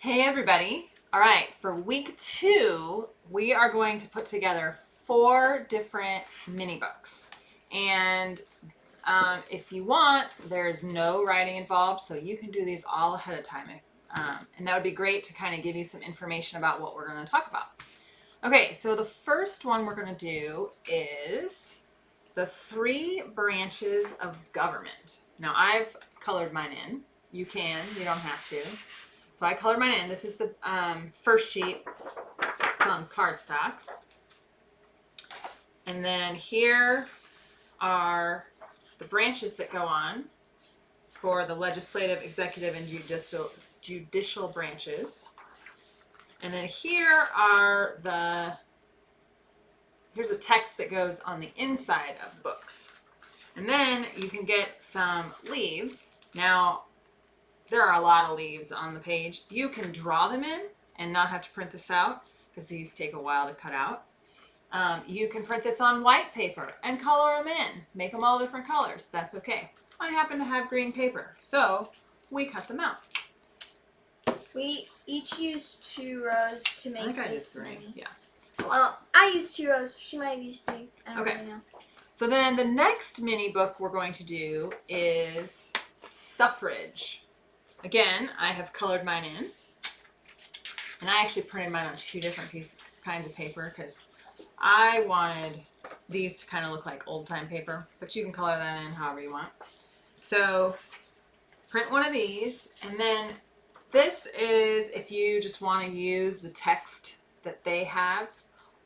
Hey everybody. All right, for week 2, we are going to put together 4 different mini books. And if you want, there's no writing involved, so you can do these all ahead of time. And that would be great to kind of give you some information about what we're going to talk about. Okay, so the first one we're going to do is the 3 branches of government. Now, I've colored mine in. You don't have to. So I colored mine in. This is the first sheet. It's on cardstock. And then here are the branches that go on for the legislative, executive, and judicial branches. And then here's a text that goes on the inside of books. And then you can get some leaves. Now, there are a lot of leaves on the page. You can draw them in and not have to print this out because these take a while to cut out. You can print this on white paper and color them in. Make them all different colors. That's okay. I happen to have green paper, so we cut them out. We each used 2 rows to make this many. Yeah. Well, I used 2 rows. She might have used 3. I don't really know. So then the next mini book we're going to do is suffrage. Again, I have colored mine in. And I actually printed mine on 2 different kinds of paper because I wanted these to kind of look like old-time paper, but you can color that in however you want. So print one of these, and then this is if you just want to use the text that they have,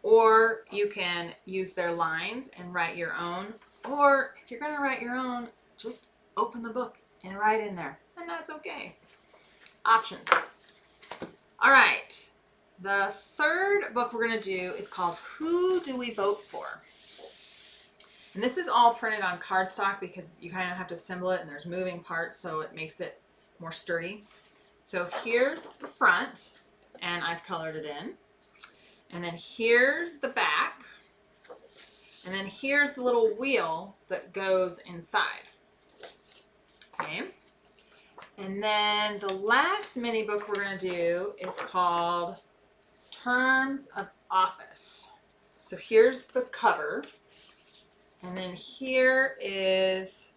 or you can use their lines and write your own, or if you're going to write your own, just open the book and write in there, and that's okay. Options. All right. The third book we're going to do is called Who Do We Vote For? And this is all printed on cardstock because you kind of have to assemble it and there's moving parts, so it makes it more sturdy. So here's the front, and I've colored it in. And then here's the back. And then here's the little wheel that goes inside. Okay. And then the last mini book we're going to do is called Terms of Office. So here's the cover, and then here is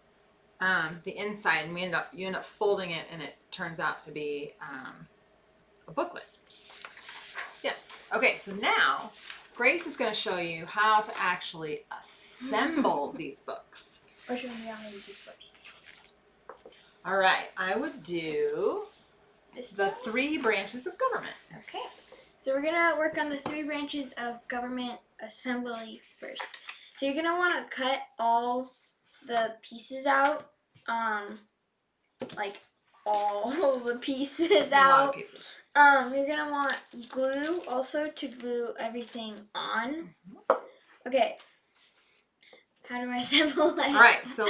the inside, and you end up folding it, and it turns out to be a booklet. Yes. Okay. So now Grace is going to show you how to actually assemble these books. Or should we only do first? All right. I would do the 3 branches of government. Okay. So we're going to work on the 3 branches of government assembly first. So you're going to want to cut all the pieces out. Like all the pieces out. A lot of pieces. You're going to want glue also to glue everything on. Okay. How do I assemble that? All right. So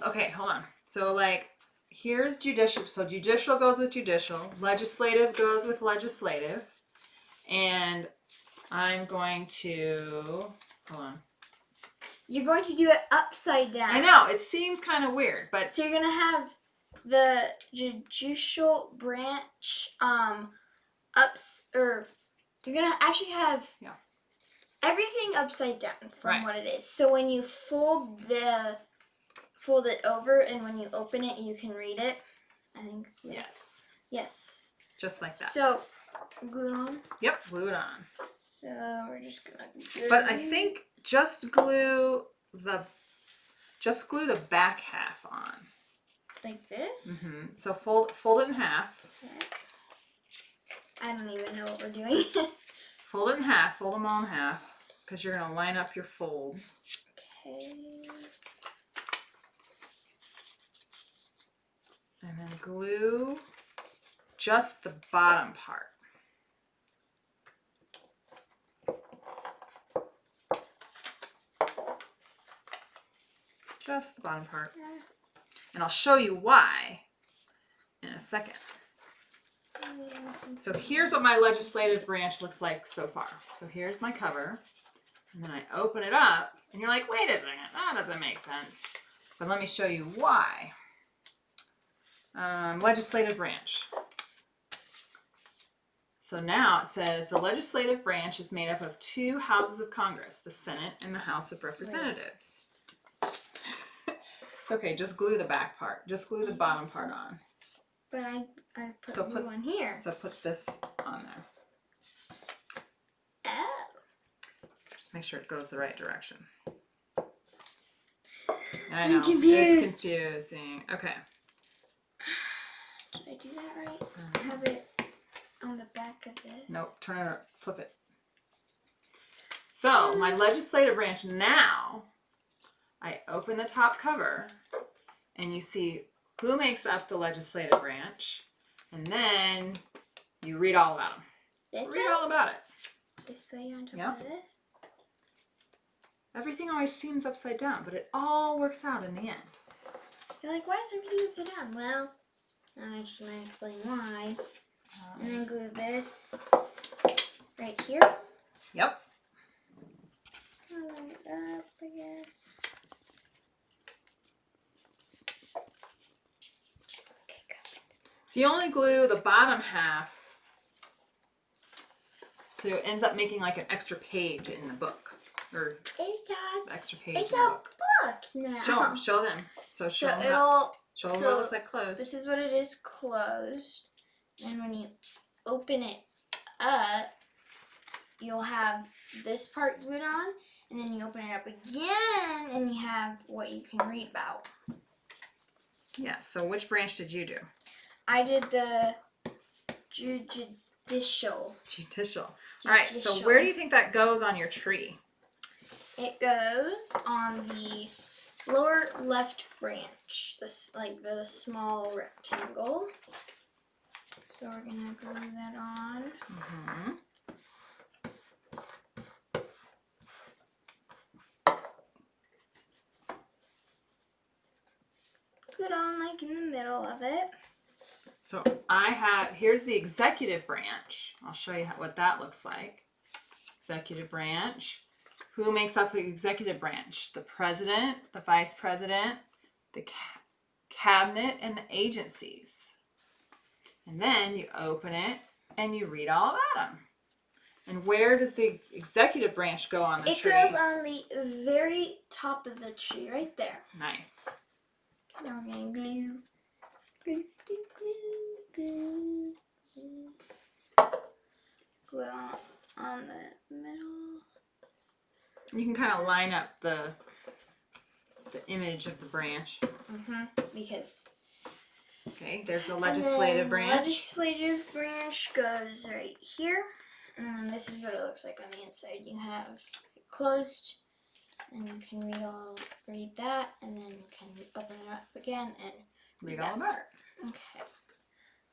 okay, hold on. So here's judicial. So judicial goes with judicial. Legislative goes with legislative. And I'm going to, hold on. You're going to do it upside down. I know, it seems kind of weird, but. So you're going to have the judicial branch you're going to actually have everything upside down from what it is. So when you fold it over, and when you open it, you can read it. I think. Yes. Yes. Just like that. So, glue it on? Yep, glue it on. So, we're just going to But I think just glue the back half on. Like this? Mm-hmm. So fold it in half. Okay. I don't even know what we're doing. Fold it in half. Fold them all in half because you're going to line up your folds. Okay. And then glue just the bottom part. Just the bottom part. And I'll show you why in a second. So here's what my legislative branch looks like so far. So here's my cover. And then I open it up, and you're like, wait a second, that doesn't make sense. But let me show you why. Legislative branch. So now it says the legislative branch is made up of 2 houses of Congress, the Senate and the House of Representatives. It's okay, just glue the back part. Just glue the bottom part on. But I put glue on here. So put this on there. Oh. Just make sure it goes the right direction. I know. I'm confused. It's confusing. Okay. Did I do that right? Have it on the back of this? Nope. Turn it. Flip it. So my legislative branch now. I open the top cover, and you see who makes up the legislative branch, and then you read all about them. Read all about it. This way on top of this. Everything always seems upside down, but it all works out in the end. You're like, why is everything upside down? Well, I'm actually going to explain why. And then glue this right here. Yep. I'll line it up, I guess. So you only glue the bottom half, so it ends up making like an extra page in the book, or extra page in the book. Now. Show them. So show them what it looks like closed. This is what it is closed, and when you open it up, you'll have this part glued on, and then you open it up again, and you have what you can read about. Yeah. So which branch did you do? I did the judicial. All right, so where do you think that goes on your tree? It goes on the lower left branch, like the small rectangle. So we're gonna glue that on. Mm-hmm. Glue it on like in the middle of it. So here's the executive branch. I'll show you what that looks like. Executive branch. Who makes up the executive branch? The president, the vice president, the cabinet, and the agencies. And then you open it and you read all about them. And where does the executive branch go on the tree? It goes on the very top of the tree, right there. Nice. Now we're gonna glue. Glue, glue, glue, glue. Glue it on the middle. You can kind of line up the image of the branch. Because. Okay, there's the legislative branch. The legislative branch goes right here. And then this is what it looks like on the inside. You have it closed, and you can read that, and then you can open it up again and read all about it. Okay.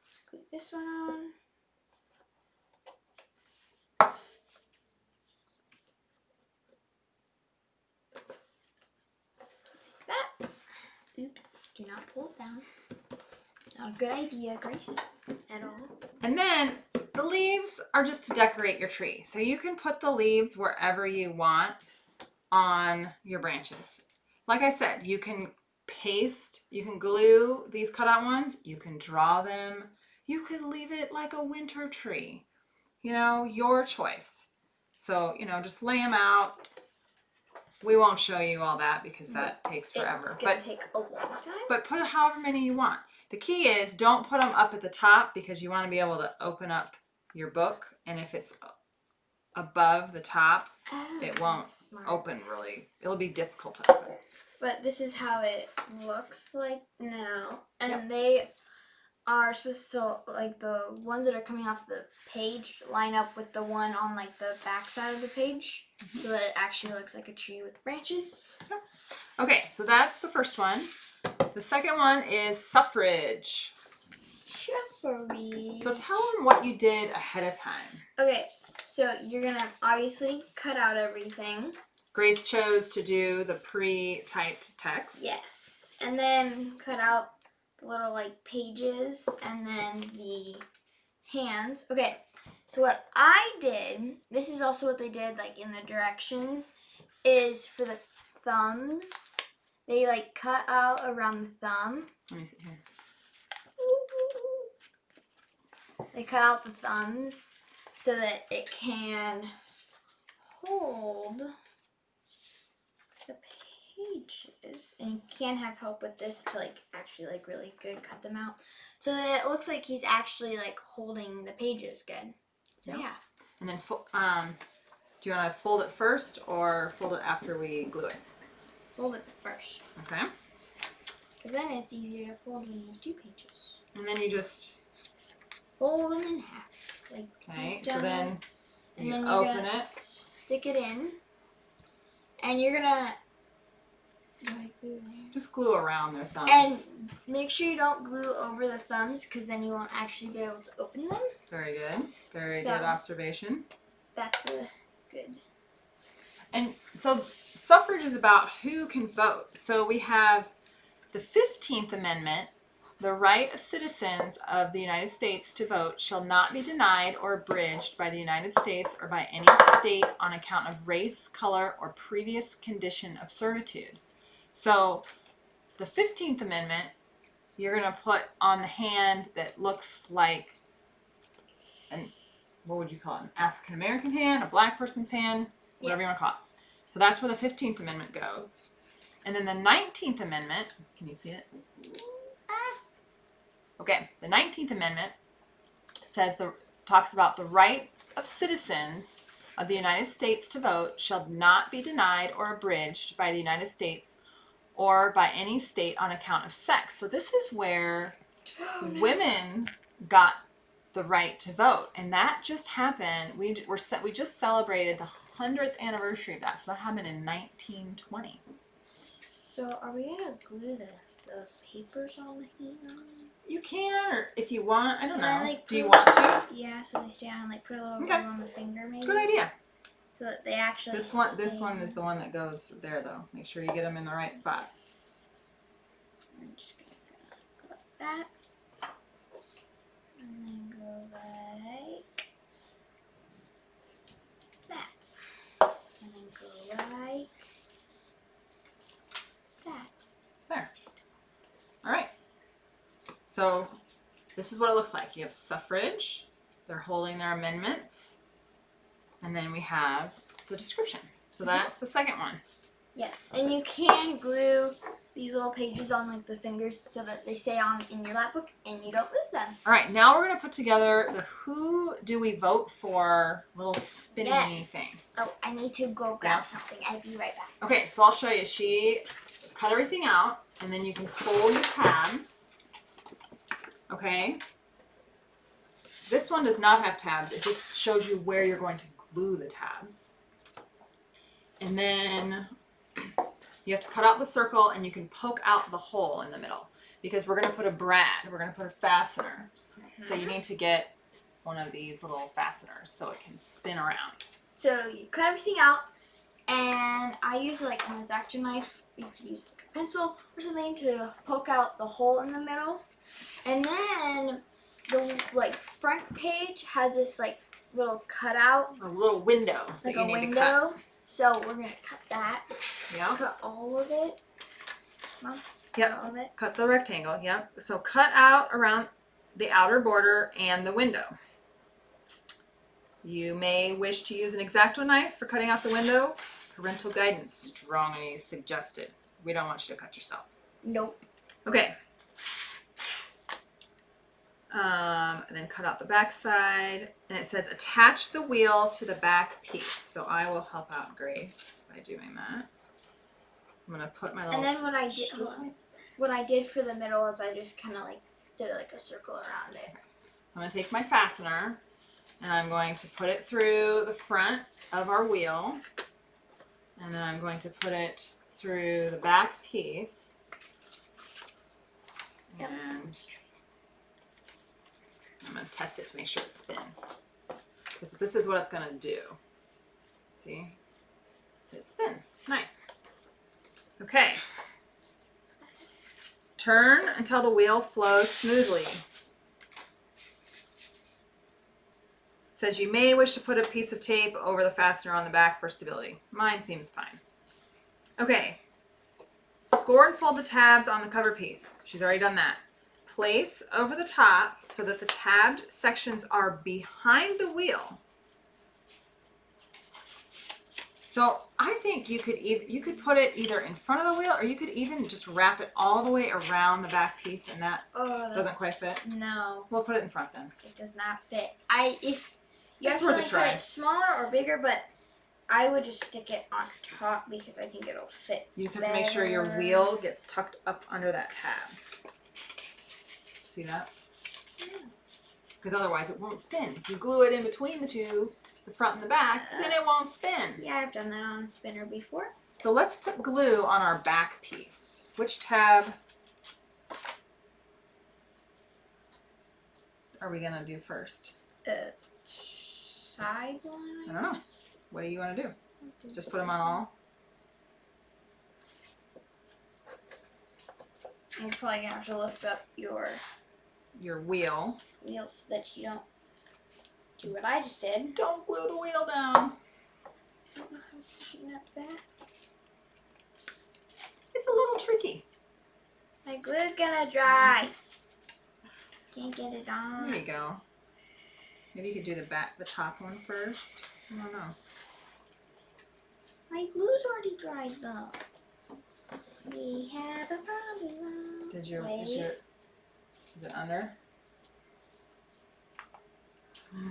Let's glue this one on. Like that. Oops. Do not pull it down. Not a good idea, Grace, at all. And then the leaves are just to decorate your tree. So you can put the leaves wherever you want on your branches. Like I said, you can paste, you can glue these cutout ones, you can draw them, you can leave it like a winter tree. You know, your choice. So, you know, just lay them out. We won't show you all that because that takes forever. It's going to take a long time. But put however many you want. The key is don't put them up at the top because you want to be able to open up your book. And if it's above the top, it won't open really. It'll be difficult to open. But this is how it looks like now. And they are supposed to, like the ones that are coming off the page line up with the one on like the back side of the page. So that it actually looks like a tree with branches. Okay, so that's the first one. The second one is suffrage. Suffrage. So tell them what you did ahead of time. Okay, so you're going to obviously cut out everything. Grace chose to do the pre-typed text. Yes. And then cut out the little like pages and then the hands. Okay, so what I did, this is also what they did like in the directions, is for the thumbs, they like cut out around the thumb. Let me see here. they cut out the thumbs so that it can hold the pages, and you can have help with this to like actually like really good cut them out so that it looks like he's actually like holding the pages good. So yeah. And then do you want to fold it first or fold it after we glue it? Fold it first. Okay. Because then it's easier to fold when you have 2 pages. And then you just fold them in half. Like okay. So then and then you're open gonna it. Stick it in, and you're gonna glue there. Just glue around their thumbs. And make sure you don't glue over the thumbs, because then you won't actually be able to open them. Very good. Very good observation. That's a good. And so suffrage is about who can vote. So we have the 15th Amendment. The right of citizens of the United States to vote shall not be denied or abridged by the United States or by any state on account of race, color, or previous condition of servitude. So the 15th Amendment, you're going to put on the hand that looks like what would you call it? An African American hand, a black person's hand, whatever you want to call it. So that's where the 15th Amendment goes. And then the 19th Amendment, can you see it? Okay, the 19th Amendment talks about the right of citizens of the United States to vote shall not be denied or abridged by the United States or by any state on account of sex. So this is where women got the right to vote, and that just happened. We just celebrated the 100th anniversary of that. So that happened in 1920. So are we gonna glue those papers on the hand? You can, or if you want, I don't know. Do you want to? Yeah, so they stay on, like put a little glue on the finger maybe. Good idea. So that they actually This one is the one that goes there though. Make sure you get them in the right spot. I'm just gonna go like that. And then go like that. And then go like that. There. All right. So this is what it looks like. You have suffrage. They're holding their amendments. And then we have the description. So that's the second one. Yes, and you can glue these little pages on like the fingers so that they stay on in your lap book and you don't lose them. All right, now we're going to put together the who do we vote for little spinny thing. Oh, I need to go grab something. I'll be right back. Okay, so I'll show you. She cut everything out, and then you can fold your tabs. Okay. This one does not have tabs. It just shows you where you're going to glue the tabs. And then you have to cut out the circle, and you can poke out the hole in the middle because we're going to put a brad. We're going to put a fastener. So you need to get one of these little fasteners so it can spin around. So you cut everything out, and I use like an X-Acto knife. You could use like a pencil or something to poke out the hole in the middle. And then the like front page has this like little cutout. A little window that you need to cut. So we're going to cut that. Yeah. Cut all of it. Come on. Yep. Cut all of it. Cut the rectangle. Yep. So cut out around the outer border and the window. You may wish to use an X-Acto knife for cutting out the window. Parental guidance strongly suggested. We don't want you to cut yourself. Nope. Okay. And then cut out the back side, and it says attach the wheel to the back piece. So I will help out Grace by doing that. I'm gonna put my little. And then what I did for the middle is I just kind of like did like a circle around it. So I'm gonna take my fastener, and I'm going to put it through the front of our wheel, and then I'm going to put it through the back piece. And I'm going to test it to make sure it spins. This is what it's going to do. See? It spins. Nice. Okay. Turn until the wheel flows smoothly. It says you may wish to put a piece of tape over the fastener on the back for stability. Mine seems fine. Okay. Score and fold the tabs on the cover piece. She's already done that. place over the top so that the tabbed sections are behind the wheel. So I think you could put it either in front of the wheel, or you could even just wrap it all the way around the back piece, and that doesn't quite fit. No. We'll put it in front then. It does not fit. If you It's have worth a to try. cut it smaller or bigger, but I would just stick it on top because I think it'll fit. You just have to make sure your wheel gets tucked up under that tab. See that? Because otherwise it won't spin. If you glue it in between the two, the front and the back, then it won't spin. Yeah, I've done that on a spinner before. So let's put glue on our back piece. Which tab are we going to do first? Side one? I don't know. What do you want to do? Just put them on all? You're probably going to have to lift up your wheel so that you don't do what I just did. Don't glue the wheel down. I don't know how to tighten up that. It's a little tricky. My glue's gonna dry. Can't get it on. There you go. Maybe you could do the top one first. I don't know. My glue's already dried though. We have a problem. Is it under?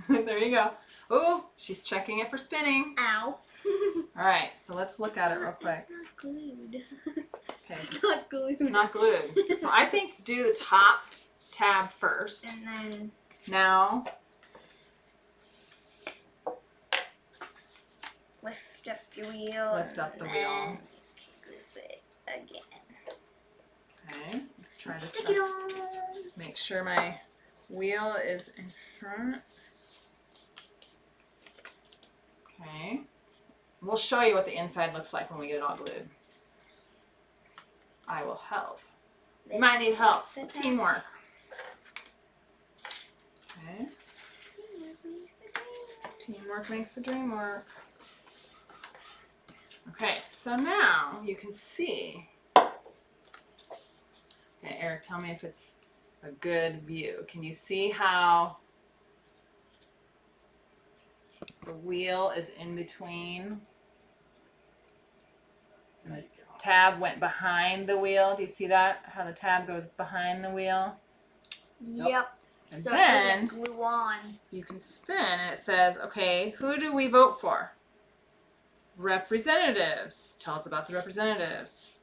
There you go. Oh, she's checking it for spinning. Ow. All right, so let's look at it real quick. It's not glued. Okay. It's not glued. It's not glued. So I think do the top tab first. And then now lift up your wheel. Lift up the and wheel. then glue it again. Okay, let's try this. Stick it on. Make sure my wheel is in front. Okay. We'll show you what the inside looks like when we get it all glued. I will help. You might need help. Teamwork. Okay. Teamwork makes the dream work. Okay, so now you can see. Okay, Eric, tell me if it's a good view. Can you see how the wheel is in between? And the tab went behind the wheel. Do you see that? How the tab goes behind the wheel? Yep. And So then it doesn't glue on. you can spin and it says, okay, who do we vote for? Representatives. Tell us about the representatives.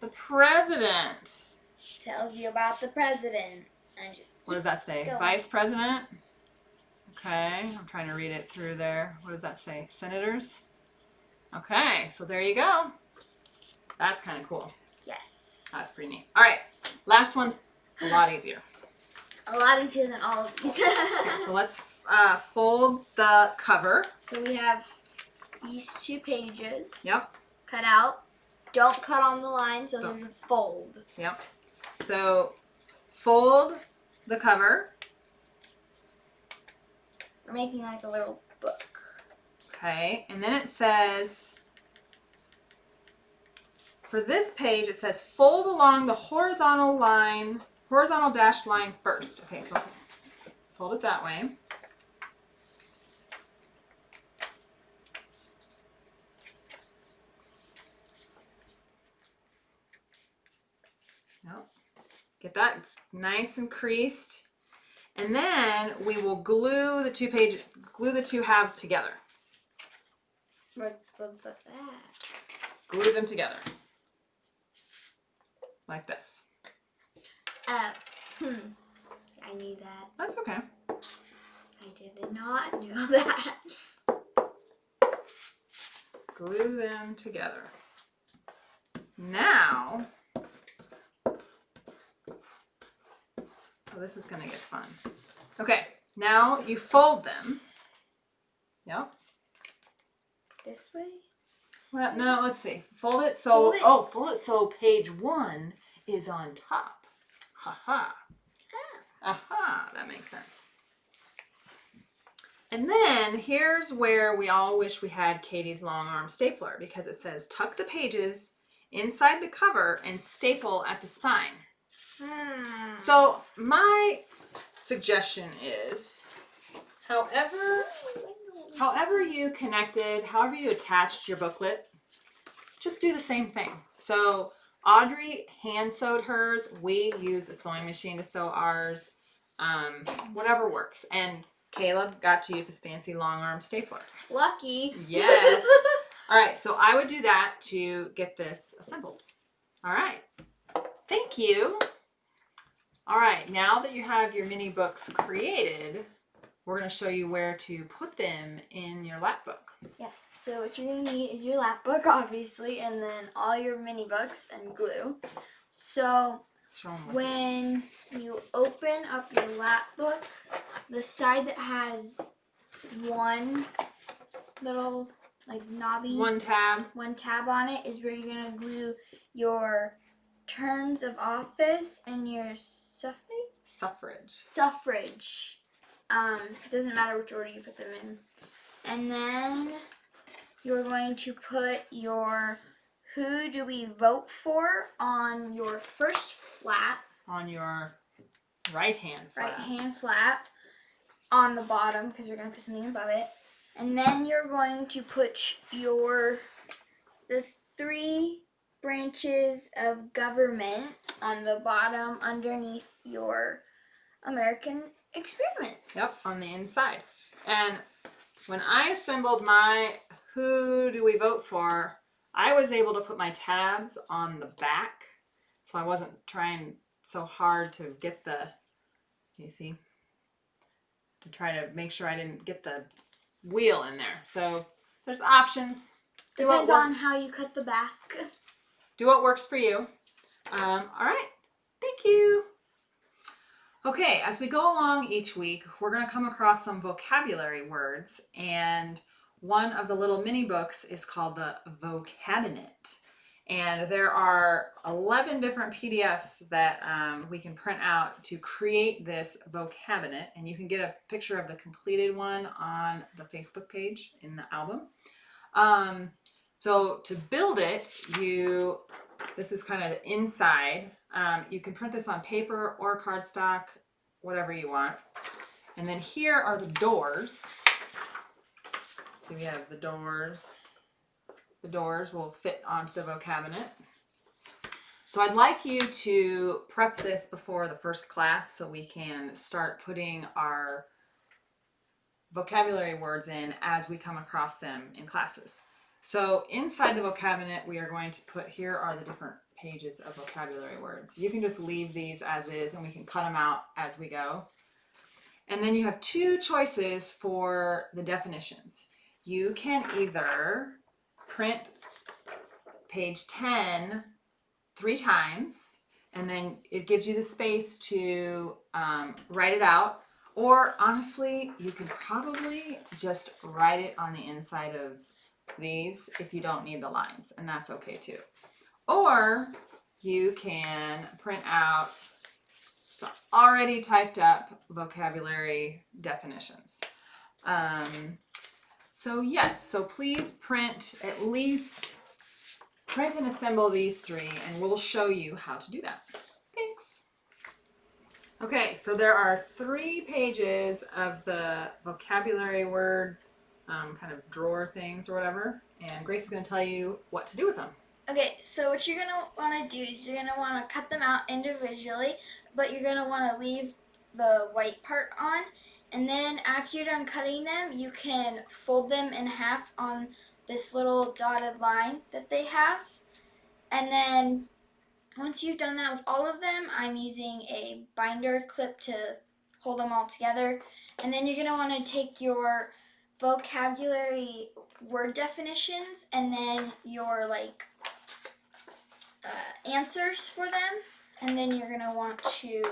The president. Tells you about the president. And just What does that say? going. Vice president? Okay, I'm trying to read it through there. What does that say? Senators? Okay, so there you go. That's kind of cool. Yes. That's pretty neat. All right, last one's a lot easier. A lot easier than all of these. Okay, so let's fold the cover. So we have these 2 pages. Yep. Cut out. Don't cut on the line, so there's a fold. Yep. So fold the cover. We're making like a little book. Okay, and then it says, for this page, it says fold along the horizontal dashed line first. Okay, so fold it that way. Nope. Get that nice and creased. And then we will glue the two halves together. Glue them together. Like this. I knew that. That's okay. I did not know that. Glue them together. Now, this is going to get fun. Okay, now you fold them. Yep. This way? Well, no, let's see. Fold it so, fold it so page 1 is on top. Ha-ha. Aha, that makes sense. And then here's where we all wish we had Katie's long arm stapler, because it says tuck the pages inside the cover and staple at the spine. So my suggestion is, however you connected, however you attached your booklet, just do the same thing. So Audrey hand sewed hers. We used a sewing machine to sew ours. Whatever works. And Caleb got to use his fancy long arm stapler. Lucky. Yes. All right. So I would do that to get this assembled. All right. Thank you. All right. Now that you have your mini books created, we're going to show you where to put them in your lap book. Yes, so what you're going to need is your lap book, obviously, and then all your mini books and glue. So when you open up your lap book, the side that has one little like knobby one tab on it is where you're going to glue your terms of office and your suffrage. It doesn't matter which order you put them in. And then you're going to put your who do we vote for on your first flap. On your right hand flap on the bottom because you're going to put something above it. And then you're going to put the 3 branches of government on the bottom underneath your American experiments. Yep, on the inside. And when I assembled my who do we vote for, I was able to put my tabs on the back, so I wasn't trying so hard to get the, you see, to try to make sure I didn't get the wheel in there. So there's options. Depends on how you cut the back. Do what works for you. All right, thank you. Okay, as we go along each week, we're going to come across some vocabulary words, and one of the little mini books is called the Vocabinet. And there are 11 different PDFs that we can print out to create this Vocabinet, and you can get a picture of the completed one on the Facebook page in the album. So to build it, this is kind of the inside. You can print this on paper or cardstock, whatever you want. And then here are the doors. So we have the doors. The doors will fit onto the Vocabinet. So I'd like you to prep this before the first class so we can start putting our vocabulary words in as we come across them in classes. So inside the Vocabinet, we are going to put, here are the different pages of vocabulary words. You can just leave these as is and we can cut them out as we go. And then you have 2 choices for the definitions. You can either print page 10 3 times, and then it gives you the space to write it out. Or honestly, you could probably just write it on the inside of these if you don't need the lines, and that's okay too. Or you can print out the already typed up vocabulary definitions. So yes, so please print and assemble these 3, and we'll show you how to do that. Thanks. Okay, so there are 3 pages of the vocabulary word kind of drawer things or whatever, and Grace is going to tell you what to do with them. Okay, so what you're going to want to do is you're going to want to cut them out individually, but you're going to want to leave the white part on, and then after you're done cutting them, you can fold them in half on this little dotted line that they have. And then once you've done that with all of them, I'm using a binder clip to hold them all together. And then you're going to want to take your vocabulary word definitions and then your answers for them. And then you're going to want to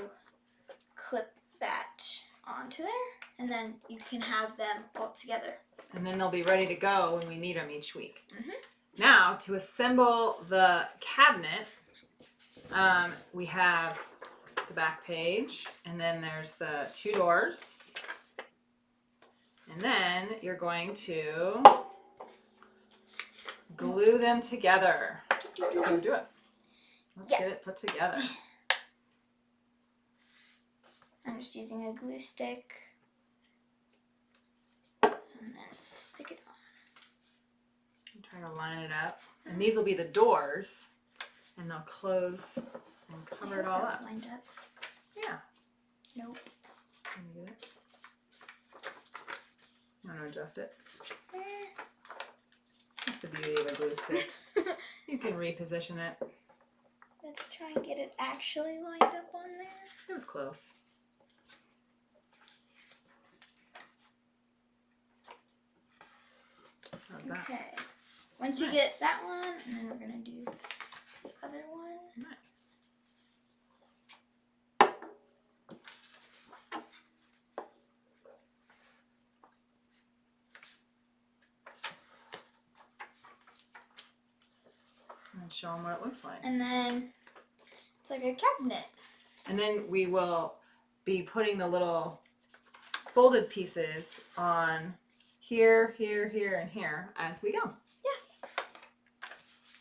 clip that onto there. And then you can have them all together. And then they'll be ready to go when we need them each week. Mm-hmm. Now, to assemble the cabinet, we have the back page, and then there's the 2 doors. And then you're going to glue them together. So do it. Let's get it put together. I'm just using a glue stick. And then stick it on. I'm trying to line it up. And these will be the doors. And they'll close and cover it all up. Lined up. Yeah. Nope. Can you get it? I'm going to adjust it. That's the beauty of a glue stick. You can reposition it. Let's try and get it actually lined up on there. It was close. How's that? Okay. Once you get that one, and then we're going to do the other one. Nice. And show them what it looks like. And then it's like a cabinet. And then we will be putting the little folded pieces on here, here, here, and here as we go. Yeah.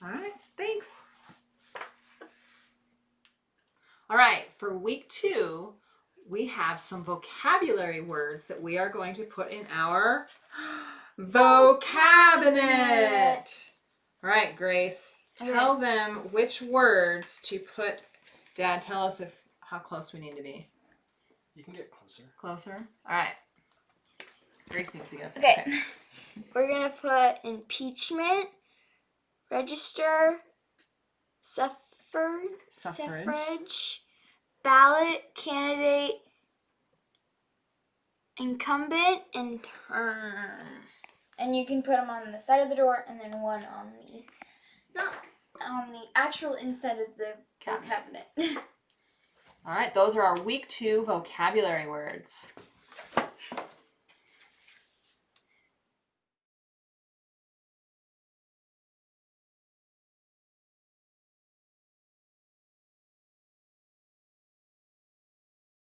All right, thanks. All right, for week 2, we have some vocabulary words that we are going to put in our vocabinet. All right, Grace, tell them which words to put. Dad, tell us how close we need to be. You can get closer. Closer? All right. Grace needs to go. Okay. We're going to put impeachment, register, suffrage, ballot, candidate, incumbent, and turn. And you can put them on the side of the door and then one on the, not on the actual inside of the cabinet. All right, those are our week 2 vocabulary words.